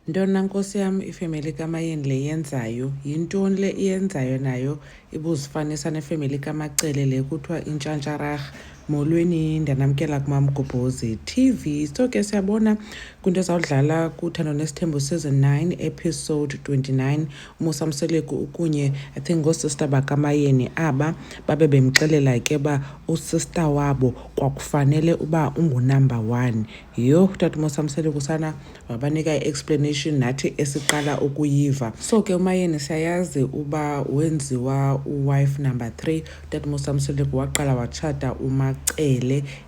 Ntona nkosi yam ifemeli kaMayeni le yenzayo yintoni le iyenzayo nayo ibuzifanisa nefemeli kaMacele le kuthiwa intshantsharaha. Molweni, ndanamkela kumam Gobhozi TV. So ke siyabona kwinto ezawudlala kuThando Nesithembu season 9 episode 29 uMusa Mseleko ukunye I think ngoosister bakaMayeni aba babe bemxelela ke uba usister wabo kwakufanele uba ungunumber 1. Yho, tata uMusa Mseleko sana wabanika i-explanation nathi esiqala ukuyiva. So ke uMayeni siyayazi uba wenziwa uwife number 3. Tata uMusa Mseleko waqala watshata uMacele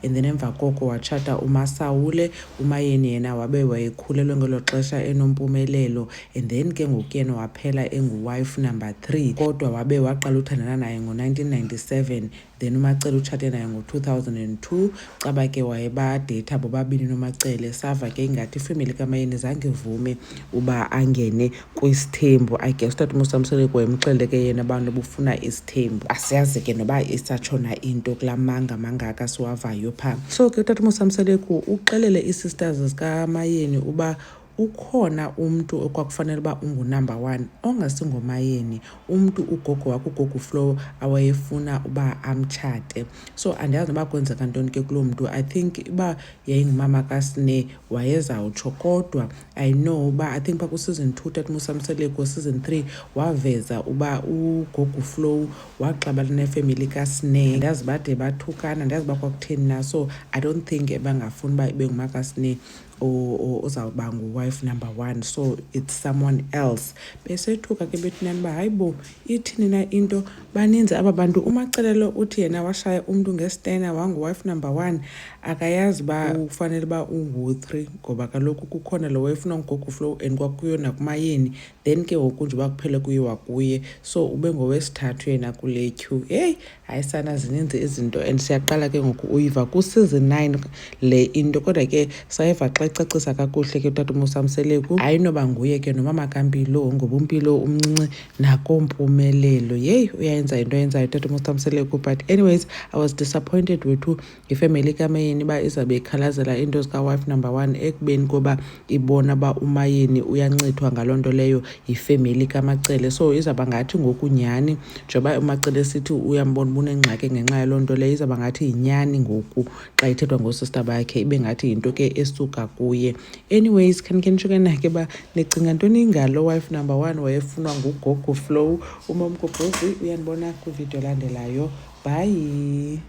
and then emva koko watshata uMasaule. uMayeni yena wabe wayekhulelwe ngelo xesha enompumelelo and then ke ngoku yena waphela enguwife number 3 kodwa wabe waqala uthandana naye ngo-1997 then uMacele utshate naye ngo-2002 caba ke wayebadeyitha bobabini noMacele. Sava ke ingathi ifemeli kaMayeni zange ivume uba angene kwisithembu. I guess utata uMusa Mseleko wayemxelele ke yena abantu bufuna isithembu. Asiyazi ke noba isatshona into kulaa manga mangaka siwavayo phaa. So ke utata uMusa Mseleko uxelele ii-sisters zikaMayeni uba ukhona umntu okwakufanele uba ungunumber 1 ongasingoMayeni, umntu ugogo wakhe ugogo Flo awayefuna uba amtshate. So andiyazi noba kwenzeka ntoni ke kuloo mntu. I think uba yayingumama kaSne wayezawutsho kodwa I know uba I think phaa kuseason 2 tata uMusa Mseleko season 3 waveza uba ugogo Flo waxabana nefemeli kaSne. Andiyazi bade bathukana, andiyazi uba kwakutheni na. So I don't think bangafuni uba ibe ngumakasNe ozawuba nguwife number 1. So it's someone else. Besethuka ke bethunani uba hayi bo ithini na into, baninzi aba bantu. uMacele uthi yena washaya umntu ngestena wanguwife number 1 akayazi uba ufanele uba ungu-3 ngoba kaloku kukhona lo wayefuna ngugogo Flo and kwakuyo nakuMayeni then ke ngoku nje uba kuphele kuye wakuye. So ube ngowesithathu yena kule queue. Heyi, hayi sana zininzi izinto and siyaqala ke ngoku uyiva kuseason 9 le into kodwa ke sayiva xa icacisa kakuhle ke utata uMusa Mseleko hayi noba nguye ke nomama kaMpilo ngobuMpilo umncinci nakoMpumelelo. Yeyi, uyayenza into ayenzayo utata uMusa Mseleko. But anyways, I was disappointed wethu ifemeli kaMayeni uba izawube ikhalazela into zikawife number 1 ekubeni koba ibona uba uMayeni uyancithwa ngaloo nto leyo yifemeli kaMacele. So izawuba ngathi ngoku nyhani njengoba uMacele sithi uyambona uba unengxaki ngenxa yaloo nto leyo, izawuba ngathi yinyani ngoku xa ithethwa ngoosista bakhe ibe ngathi yinto ke esuka kuye. Anyways, khanikhe nditsho ke nakhe uba nicinga ntoni ngalo wife number 1 wayefunwa ngugogo Flo. Umam Gobhozi uyandibona kwividiyo elandelayo. Bye.